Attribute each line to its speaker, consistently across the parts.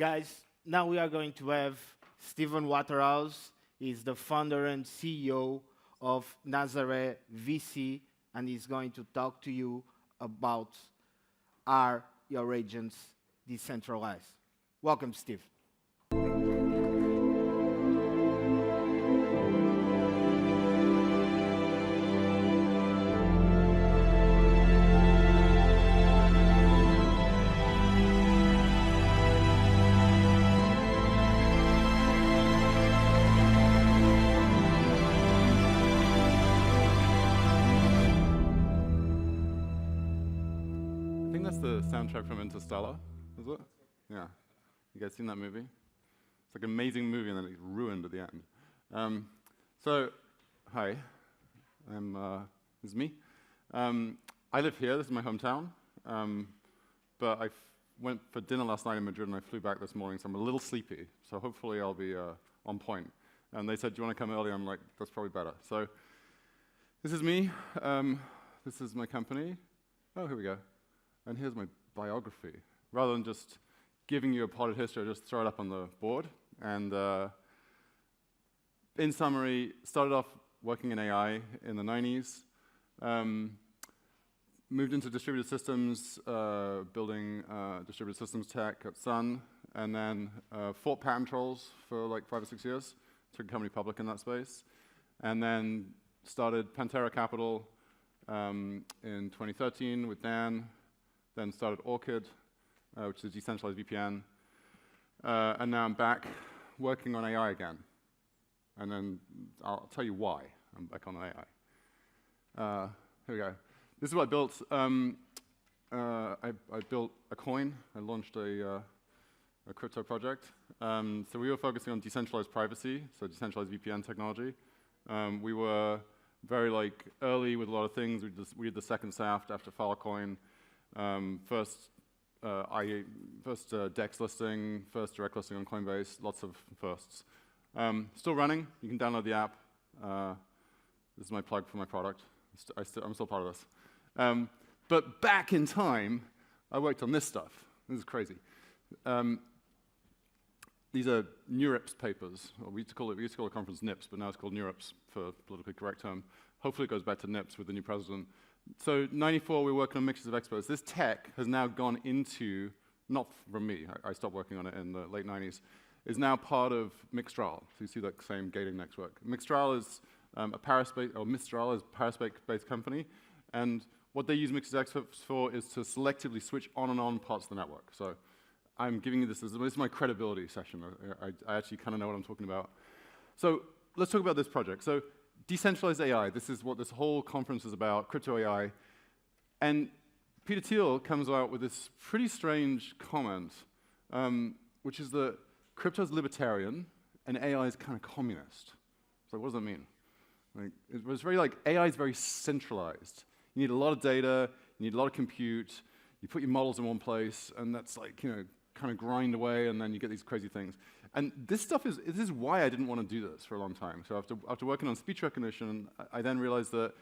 Speaker 1: Guys, now we are going to have Steven Waterhouse. He's the founder and CEO of Nazare VC, and he's going to talk to you about Are Your Agents Decentralized? Welcome, Steve.
Speaker 2: I think that's the soundtrack from Interstellar, is it? Yeah. You guys seen that movie? It's like an amazing movie, and then it's ruined at the end. Hi. This is me. I live here. This is my hometown. But I went for dinner last night in Madrid, and I flew back this morning, so I'm a little sleepy. So hopefully I'll be on point. And they said, do you want to come early? I'm like, that's probably better. So this is me. This is my company. Oh, here we go. And here's my biography. Rather than just giving you a potted history, I just throw it up on the board. And in summary, started off working in AI in the 90s, moved into distributed systems, building distributed systems tech at Sun, and then fought patent trolls for like 5 or 6 years, took a company public in that space, and then started Pantera Capital in 2013 with Dan, then started Orchid, which is a decentralized VPN, and now I'm back working on AI again. And then I'll tell you why I'm back on AI. Here we go. This is what I built. I built a coin. I launched a crypto project. So we were focusing on decentralized privacy, so decentralized VPN technology. We were very early with a lot of things. We did the second SAFT after Filecoin. First DEX listing, first direct listing on Coinbase, lots of firsts. Still running. You can download the app. This is my plug for my product. I'm still part of this. But back in time, I worked on this stuff. This is crazy. These are NeurIPS papers. Or we used to call the conference NIPS, but now it's called NeurIPS for a politically correct term. Hopefully it goes back to NIPS with the new president. So 94, we were working on mixtures of experts. This tech has now gone into, not from me, I stopped working on it in the late 90s, is now part of Mixtral. So you see that same gating network. Mixtral is Mistral is a Paris-based company, and what they use mixtures of experts for is to selectively switch on and on parts of the network. So I'm giving you this is my credibility session. I actually kind of know what I'm talking about. So let's talk about this project. So decentralized AI, this is what this whole conference is about, crypto AI. And Peter Thiel comes out with this pretty strange comment, which is that crypto is libertarian and AI is kind of communist. So what does that mean? It was very AI is very centralized. You need a lot of data, you need a lot of compute, you put your models in one place, and that's kind of grind away, and then you get these crazy things. And this is why I didn't want to do this for a long time. So after working on speech recognition, I then realized that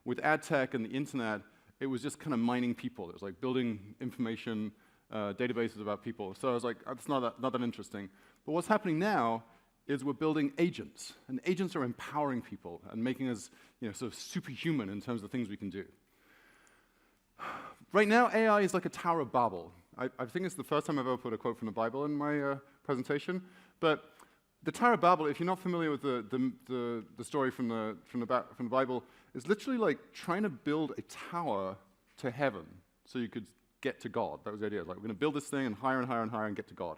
Speaker 2: with ad tech and the internet, it was just kind of mining people. It was like building information databases about people. So I was like, it's not that interesting. But what's happening now is we're building agents, and agents are empowering people and making us sort of superhuman in terms of things we can do. Right now, AI is like a Tower of Babel. I think it's the first time I've ever put a quote from the Bible in my presentation. But the Tower of Babel, if you're not familiar with the story from the Bible, is literally like trying to build a tower to heaven so you could get to God. That was the idea. Like, we're going to build this thing and higher and higher and higher and get to God.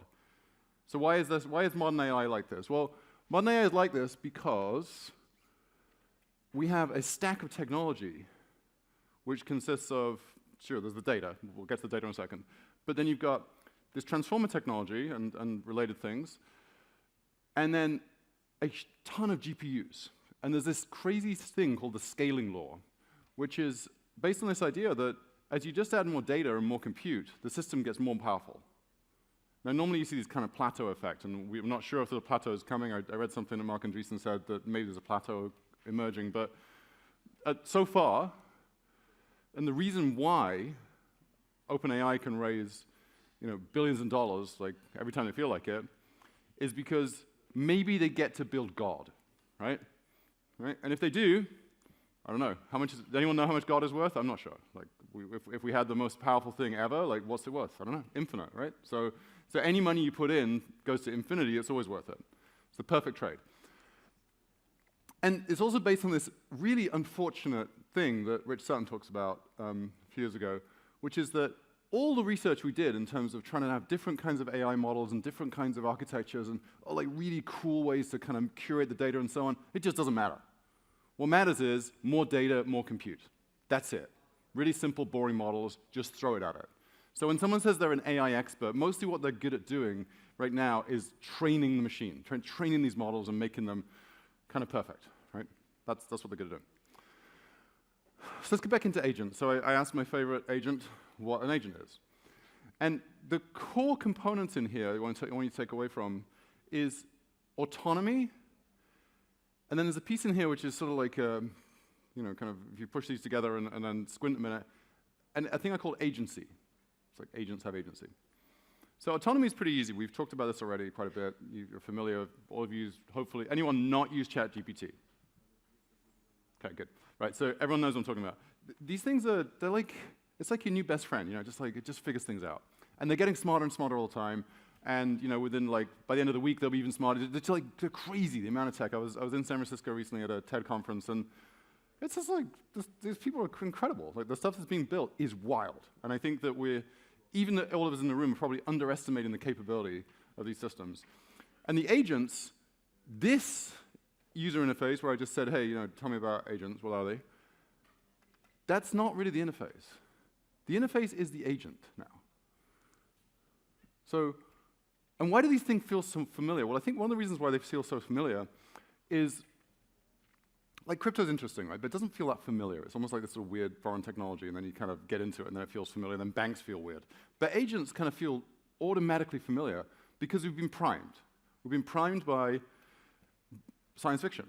Speaker 2: So why is modern AI like this? Well, modern AI is like this because we have a stack of technology which consists of, sure, there's the data. We'll get to the data in a second. But then you've got this transformer technology and related things, and then a ton of GPUs. And there's this crazy thing called the scaling law, which is based on this idea that as you just add more data and more compute, the system gets more powerful. Now, normally you see this kind of plateau effect, and we're not sure if the plateau is coming. I read something that Mark Andreessen said that maybe there's a plateau emerging, but so far, and the reason why OpenAI can raise billions of dollars, like every time they feel like it, is because maybe they get to build God, right? Right? And if they do, I don't know. Does anyone know how much God is worth? I'm not sure. Like, if we had the most powerful thing ever, like, what's it worth? I don't know. Infinite, right? So any money you put in goes to infinity. It's always worth it. It's the perfect trade. And it's also based on this really unfortunate thing that Rich Sutton talks about a few years ago, which is that all the research we did in terms of trying to have different kinds of AI models and different kinds of architectures and like really cool ways to kind of curate the data and so on, it just doesn't matter. What matters is more data, more compute. That's it. Really simple, boring models, just throw it at it. So when someone says they're an AI expert, mostly what they're good at doing right now is training the machine, training these models and making them kind of perfect, right? That's what they're good at doing. So let's get back into agents. So I asked my favorite agent what an agent is. And the core components in here I want you to take away from is autonomy. And then there's a piece in here which is sort of like, kind of if you push these together and then squint a minute, and a thing I call agency. It's like agents have agency. So autonomy is pretty easy. We've talked about this already quite a bit. You're familiar. All of you, hopefully, anyone not use ChatGPT? Okay, good. Right, so everyone knows what I'm talking about. These things it's like your new best friend, it just figures things out. And they're getting smarter and smarter all the time. And within by the end of the week, they'll be even smarter. They're crazy, the amount of tech. I was in San Francisco recently at a TED conference, and it's just like, these people are incredible. Like, the stuff that's being built is wild. And I think that even all of us in the room are probably underestimating the capability of these systems. And the agents, this user interface where I just said, hey, tell me about agents, what are they? That's not really the interface. The interface is the agent now. So, and why do these things feel so familiar? Well, I think one of the reasons why they feel so familiar is, like, crypto's interesting, right? But it doesn't feel that familiar. It's almost like this sort of weird foreign technology, and then you kind of get into it, and then it feels familiar, and then banks feel weird. But agents kind of feel automatically familiar because we've been primed. We've been primed by science fiction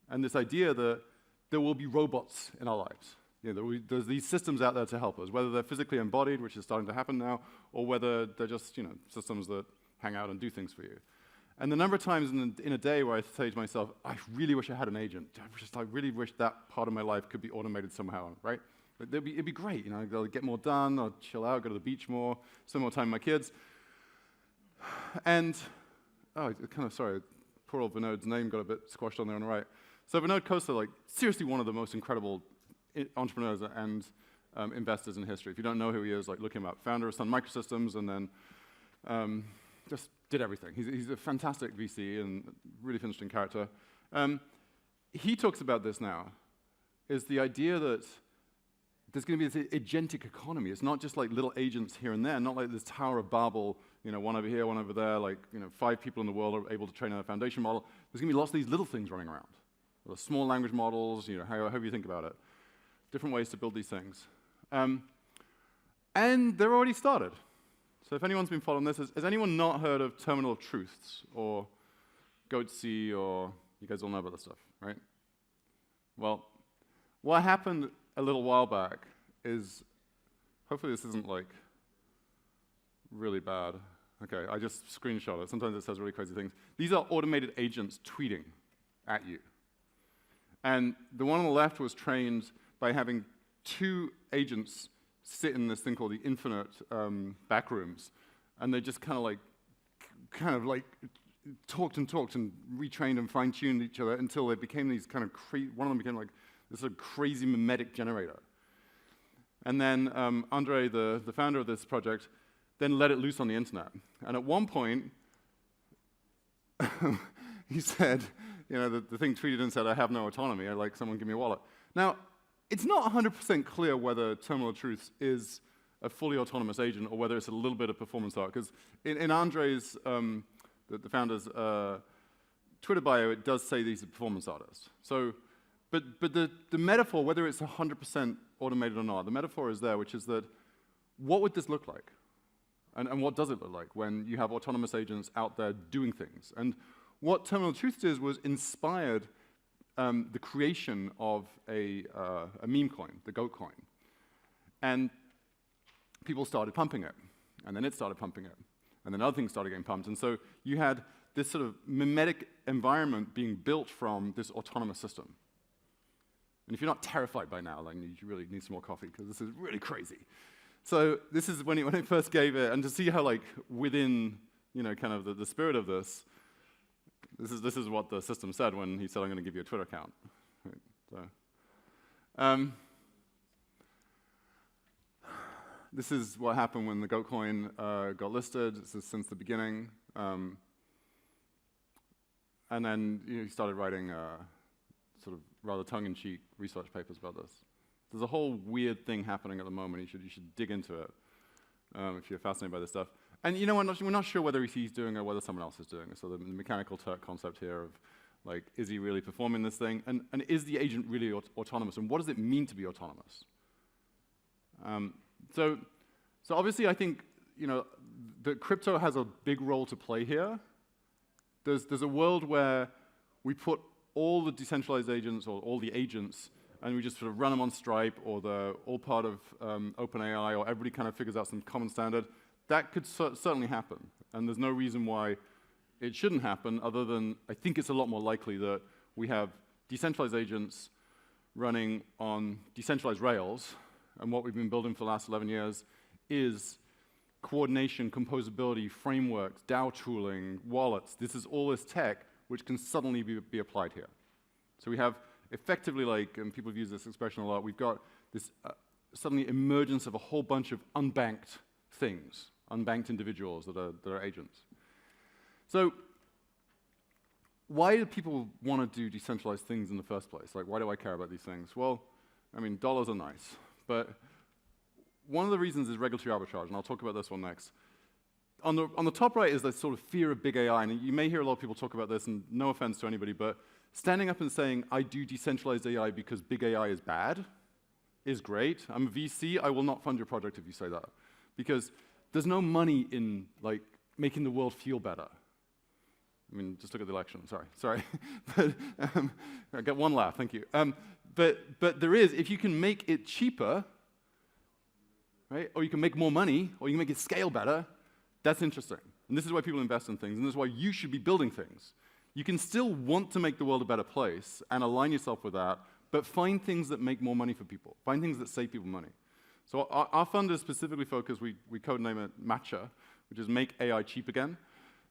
Speaker 2: and this idea that there will be robots in our lives. There's these systems out there to help us, whether they're physically embodied, which is starting to happen now, or whether they're just systems that hang out and do things for you. And the number of times in a day where I say to myself, I really wish I had an agent. I really wish that part of my life could be automated somehow, right? It'd be great. I'll get more done, I'll chill out, go to the beach more, spend more time with my kids. And, sorry, poor old Vinod's name got a bit squashed on there on the right. So Vinod Khosla, seriously one of the most incredible entrepreneurs and investors in history. If you don't know who he is, look him up. Founder of Sun Microsystems, and then just did everything. He's a fantastic VC and really interesting character. He talks about this now, is the idea that there's going to be this agentic economy. It's not just like little agents here and there, not like this Tower of Babel, one over here, one over there, 5 people in the world are able to train on a foundation model. There's going to be lots of these little things running around. The small language models, however you think about it. Different ways to build these things. And they're already started. So if anyone's been following this, has anyone not heard of Terminal of Truths or Goatse, or you guys all know about this stuff, right? Well, what happened a little while back is, hopefully this isn't really bad. Okay, I just screenshot it. Sometimes it says really crazy things. These are automated agents tweeting at you. And the one on the left was trained by having 2 agents sit in this thing called the infinite backrooms, and they just kind of talked and retrained and fine-tuned each other until they became these kind of one of them became this sort of crazy mimetic generator. And then Andre, the founder of this project, then let it loose on the internet. And at one point, he said, the thing tweeted and said, I have no autonomy. I'd like someone give me a wallet. Now, it's not 100% clear whether Terminal of Truths is a fully autonomous agent or whether it's a little bit of performance art. Because in Andre's, the founder's Twitter bio, it does say he's a performance artist. So, but the metaphor, whether it's 100% automated or not, the metaphor is there, which is that what would this look like? And what does it look like when you have autonomous agents out there doing things? And what Terminal of Truths did was inspired the creation of a meme coin, the goat coin. And people started pumping it. And then it started pumping it. And then other things started getting pumped. And so you had this sort of mimetic environment being built from this autonomous system. And if you're not terrified by now, like, you really need some more coffee, because this is really crazy. So this is when it first gave it, and to see how, like, within, kind of the spirit of this is what the system said when he said, I'm going to give you a Twitter account. Right, so, this is what happened when the Goat coin got listed. This is since the beginning. And then he started writing sort of rather tongue-in-cheek research papers about this. There's a whole weird thing happening at the moment. You should dig into it if you're fascinated by this stuff. And we're not sure whether he's doing it or whether someone else is doing it. So the mechanical Turk concept here of, like, is he really performing this thing? And is the agent really autonomous? And what does it mean to be autonomous? So obviously, I think that crypto has a big role to play here. There's a world where we put all the decentralized agents or all the agents, and we just sort of run them on Stripe, or they're all part of OpenAI, or everybody kind of figures out some common standard. That could certainly happen, and there's no reason why it shouldn't happen, other than I think it's a lot more likely that we have decentralized agents running on decentralized rails, and what we've been building for the last 11 years is coordination, composability, frameworks, DAO tooling, wallets. This is all this tech which can suddenly be applied here. So we have effectively, like, and people have used this expression a lot, we've got this suddenly emergence of a whole bunch of unbanked things, unbanked individuals that are agents. So why do people want to do decentralized things in the first place? Like, why do I care about these things? Well, I mean, dollars are nice, but one of the reasons is regulatory arbitrage, and I'll talk about this one next. On the top right is this sort of fear of big AI, and you may hear a lot of people talk about this, and no offense to anybody, but standing up and saying, I do decentralized AI because big AI is bad, is great. I'm a VC, I will not fund your project if you say that. Because there's no money in, like, making the world feel better. I mean, just look at the election, sorry. But, I get one laugh, thank you. But there is, if you can make it cheaper, right, or you can make more money, or you can make it scale better, that's interesting. And this is why people invest in things, and this is why you should be building things. You can still want to make the world a better place and align yourself with that, but find things that make more money for people. Find things that save people money. So our fund is specifically focused, we codename it Matcha, which is make AI cheap again.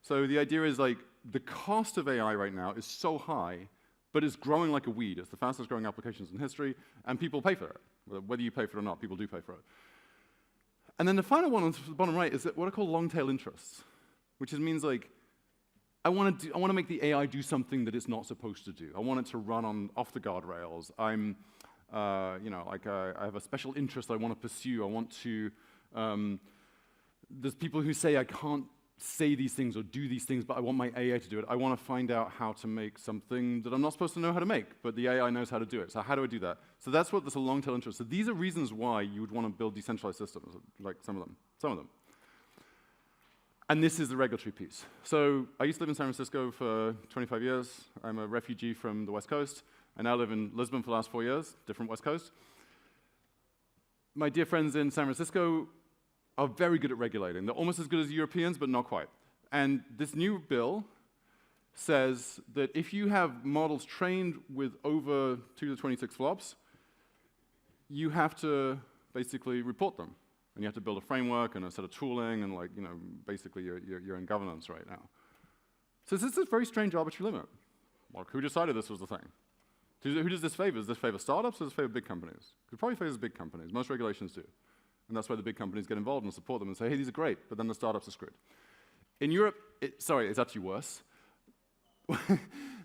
Speaker 2: So the idea is, like, the cost of AI right now is so high, but it's growing like a weed. It's the fastest growing applications in history, and people pay for it. Whether you pay for it or not, people do pay for it. And then the final one on the bottom right is what I call long tail interests, which means, like, I want to make the AI do something that it's not supposed to do. I want it to run off the guardrails. I have a special interest I want to pursue. I want to. There's people who say I can't say these things or do these things, but I want my AI to do it. I want to find out how to make something that I'm not supposed to know how to make, but the AI knows how to do it. So how do I do that? So that's what there's a long tail interest. So these are reasons why you would want to build decentralized systems, like some of them. And this is the regulatory piece. So I used to live in San Francisco for 25 years. I'm a refugee from the West Coast. I now live in Lisbon for the last 4 years, different West Coast. My dear friends in San Francisco are very good at regulating. They're almost as good as Europeans, but not quite. And this new bill says that if you have models trained with over 2 to the 26 flops, you have to basically report them. And you have to build a framework and a set of tooling, and, like, basically you're in governance right now. So this is a very strange arbitrary limit. Well, who decided this was the thing? Who does this favor? Does this favor startups or does this favor big companies? It probably favors big companies. Most regulations do. And that's why the big companies get involved and support them and say, hey, these are great, but then the startups are screwed. In Europe, it's actually worse.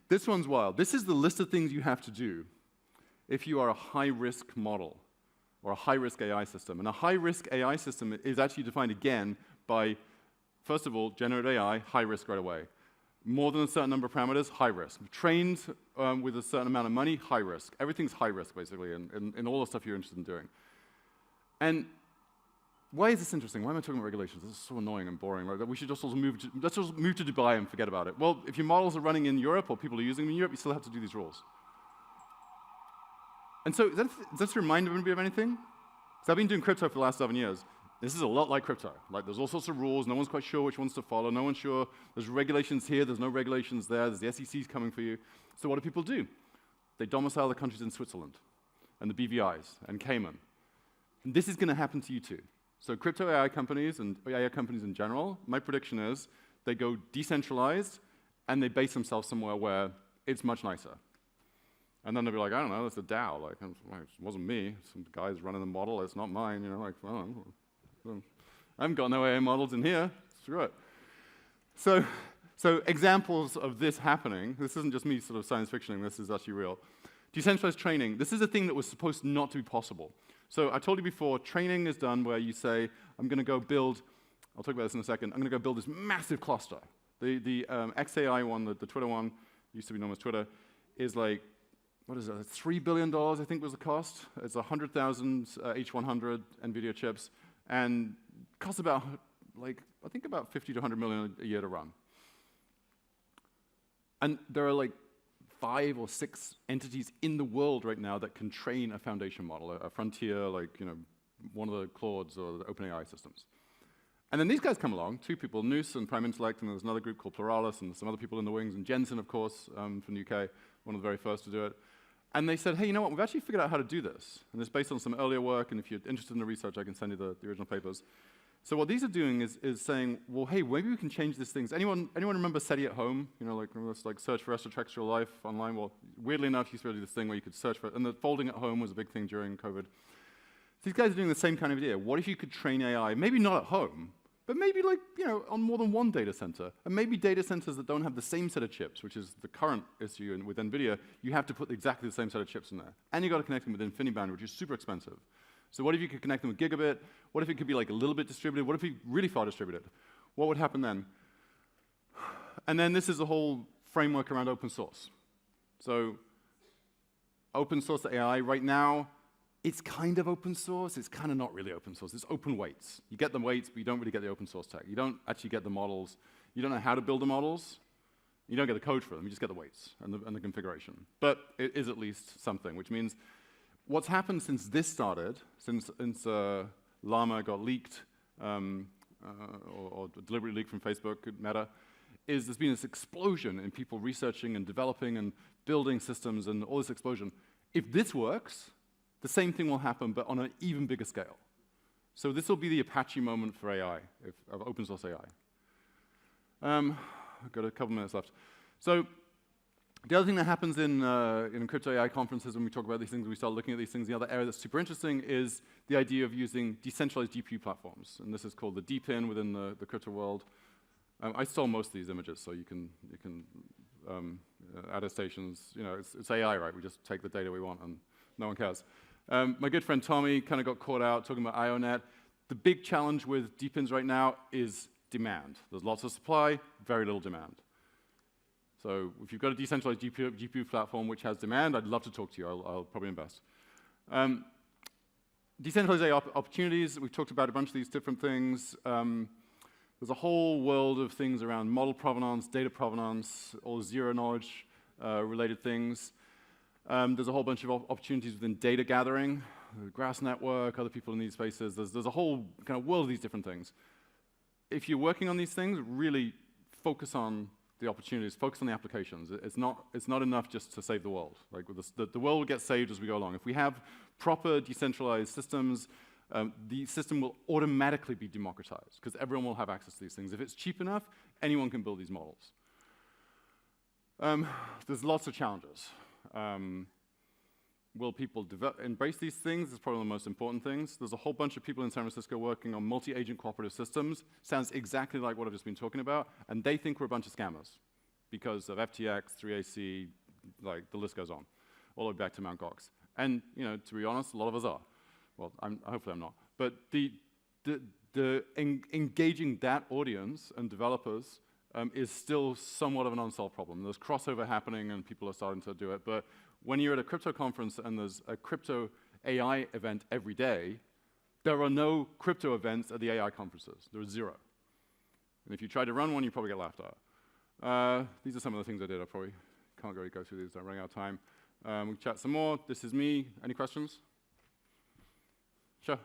Speaker 2: This one's wild. This is the list of things you have to do if you are a high-risk model or a high-risk AI system. And a high-risk AI system is actually defined, again, by, first of all, generative AI, high risk right away. More than a certain number of parameters, high risk. Trained with a certain amount of money, high risk. Everything's high risk, basically, in all the stuff you're interested in doing. And why is this interesting? Why am I talking about regulations? This is so annoying and boring. Right? We should just also let's just move to Dubai and forget about it. Well, if your models are running in Europe or people are using them in Europe, you still have to do these rules. And so, does that remind everybody of anything? Because I've been doing crypto for the last 7 years. This is a lot like crypto. Like, there's all sorts of rules. No one's quite sure which ones to follow. No one's sure. There's regulations here. There's no regulations there. There's the SEC's coming for you. So what do people do? They domicile their countries in Switzerland and the BVIs and Cayman. And this is going to happen to you too. So crypto AI companies and AI companies in general, my prediction is they go decentralized and they base themselves somewhere where it's much nicer. And then they'll be like, I don't know, it's a DAO. Like, it wasn't me. Some guy's running the model. It's not mine. You know, like, well, I haven't got no AI models in here. Screw it. So examples of this happening, this isn't just me sort of science fictioning, this is actually real. Decentralized training, this is a thing that was supposed not to be possible. So I told you before, training is done where you say, I'm going to go build, I'll talk about this in a second, I'm going to go build this massive cluster. The XAI one, the Twitter one, used to be known as Twitter, is like, what is it, $3 billion, I think was the cost. It's 100,000 H100 NVIDIA chips, and costs about, like, I think about 50 to 100 million a year to run. And there are like 5 or 6 entities in the world right now that can train a foundation model, a frontier, like, you know, one of the Claudes or the OpenAI systems. And then these guys come along, 2 people, Noose and Prime Intellect, and there's another group called Pluralis, and some other people in the wings, and Jensen, of course, from the UK, one of the very first to do it. And they said, hey, you know what, we've actually figured out how to do this. And it's based on some earlier work, and if you're interested in the research, I can send you the original papers. So what these are doing is saying, well, hey, maybe we can change these things. Anyone remember SETI at home? You know, like, remember this, like, search for extraterrestrial life online? Well, weirdly enough, you used to be able to do this thing where you could search for it, and the folding at home was a big thing during COVID. These guys are doing the same kind of idea. What if you could train AI, maybe not at home, but maybe, like, you know, on more than one data center, and maybe data centers that don't have the same set of chips, which is the current issue with NVIDIA, you have to put exactly the same set of chips in there. And you've got to connect them with InfiniBand, which is super expensive. So what if you could connect them with gigabit? What if it could be like a little bit distributed? What if we really far distributed? What would happen then? And then this is the whole framework around open source. So open source AI right now, it's kind of open source. It's kind of not really open source. It's open weights. You get the weights, but you don't really get the open source tech. You don't actually get the models. You don't know how to build the models. You don't get the code for them. You just get the weights and the configuration. But it is at least something, which means what's happened since this started, since Llama got leaked, or deliberately leaked from Facebook, Meta, is there's been this explosion in people researching and developing and building systems and all this explosion. If this works, the same thing will happen, but on an even bigger scale. So this will be the Apache moment for AI, of open source AI. I've got a couple minutes left. So the other thing that happens in crypto AI conferences when we talk about these things, we start looking at these things, the other area that's super interesting is the idea of using decentralized GPU platforms. And this is called the DePIN within the crypto world. I stole most of these images, so you can attestations, you know, it's AI, right? We just take the data we want and no one cares. My good friend Tommy kind of got caught out talking about IONET. The big challenge with DePINs right now is demand. There's lots of supply, very little demand. So if you've got a decentralized GPU platform which has demand, I'd love to talk to you. I'll probably invest. Decentralized AI opportunities, we've talked about a bunch of these different things. There's a whole world of things around model provenance, data provenance, all zero knowledge related things. There's a whole bunch of opportunities within data gathering, the Grass Network, other people in these spaces. There's a whole kind of world of these different things. If you're working on these things, really focus on the opportunities, focus on the applications. It's not enough just to save the world. Like the world will get saved as we go along. If we have proper decentralized systems, the system will automatically be democratized because everyone will have access to these things. If it's cheap enough, anyone can build these models. There's lots of challenges. Will people embrace these things? It's probably the most important things. There's a whole bunch of people in San Francisco working on multi-agent cooperative systems. Sounds exactly like what I've just been talking about, and they think we're a bunch of scammers because of FTX, 3AC, like the list goes on, all the way back to Mt. Gox. And you know, to be honest, a lot of us are. Well, hopefully I'm not. But engaging that audience and developers is still somewhat of an unsolved problem. There's crossover happening and people are starting to do it, but when you're at a crypto conference and there's a crypto AI event every day, there are no crypto events at the AI conferences. There are zero. And if you try to run one, you probably get laughed at. These are some of the things I did. I probably can't really go through these. I'm running out of time. We can chat some more. This is me. Any questions? Sure.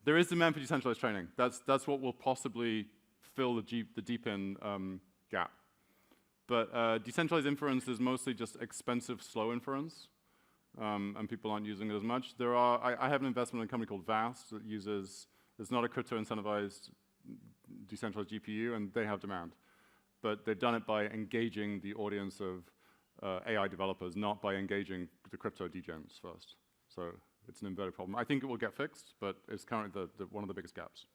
Speaker 2: There is demand for decentralized training. That's what will possibly fill the DePIN gap. But decentralized inference is mostly just expensive, slow inference, and people aren't using it as much. I have an investment in a company called VAST that uses, it's not a crypto-incentivized decentralized GPU, and they have demand. But they've done it by engaging the audience of AI developers, not by engaging the crypto degens first. So it's an inverted problem. I think it will get fixed, but it's currently one of the biggest gaps.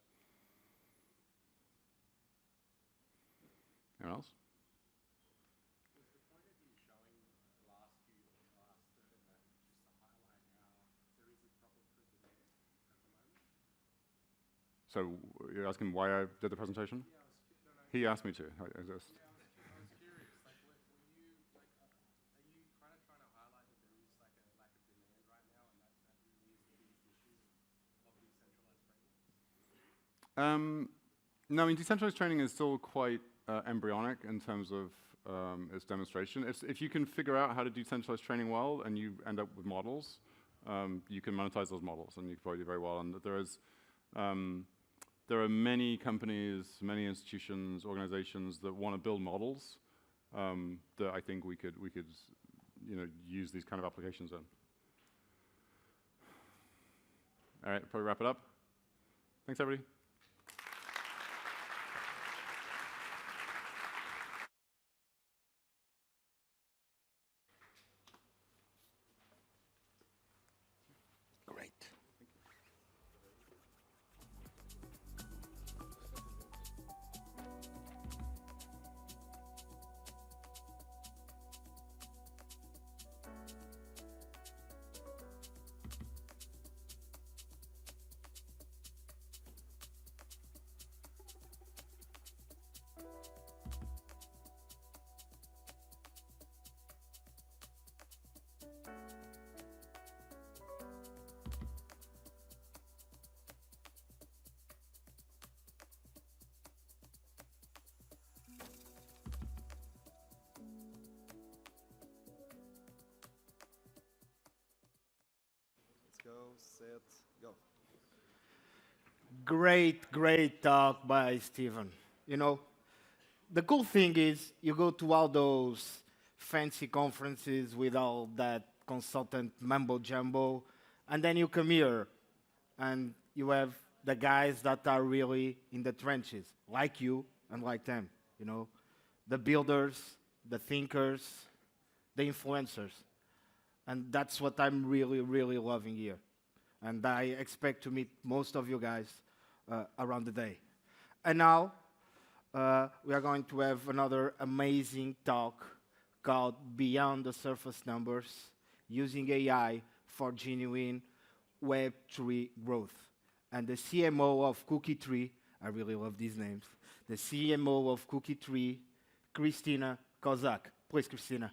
Speaker 2: Anyone else? So you're asking why I did the presentation? Yeah, he asked me to. I was curious. Like, are you kind of trying to highlight that there is like a lack of demand right now, and that really is the biggest issue of decentralized training? No, I mean decentralized training is still quite embryonic in terms of its demonstration. If you can figure out how to do decentralized training well, and you end up with models, you can monetize those models, and you can probably do very well. And there are many companies, many institutions, organizations that want to build models that I think we could use these kind of applications in. All right, probably wrap it up. Thanks, everybody.
Speaker 1: Great.
Speaker 3: Go, set, go.
Speaker 1: Great talk by Steven. You know, the cool thing is you go to all those fancy conferences with all that consultant mumbo jumbo, and then you come here and you have the guys that are really in the trenches, like you and like them, you know, the builders, the thinkers, the influencers. And that's what I'm really loving here. And I expect to meet most of you guys around the day. And now, we are going to have another amazing talk called Beyond the Surface Numbers, using AI for genuine Web3 growth. And the CMO of Cookie Tree, I really love these names, the CMO of Cookie Tree, Christina Kozak. Please, Christina.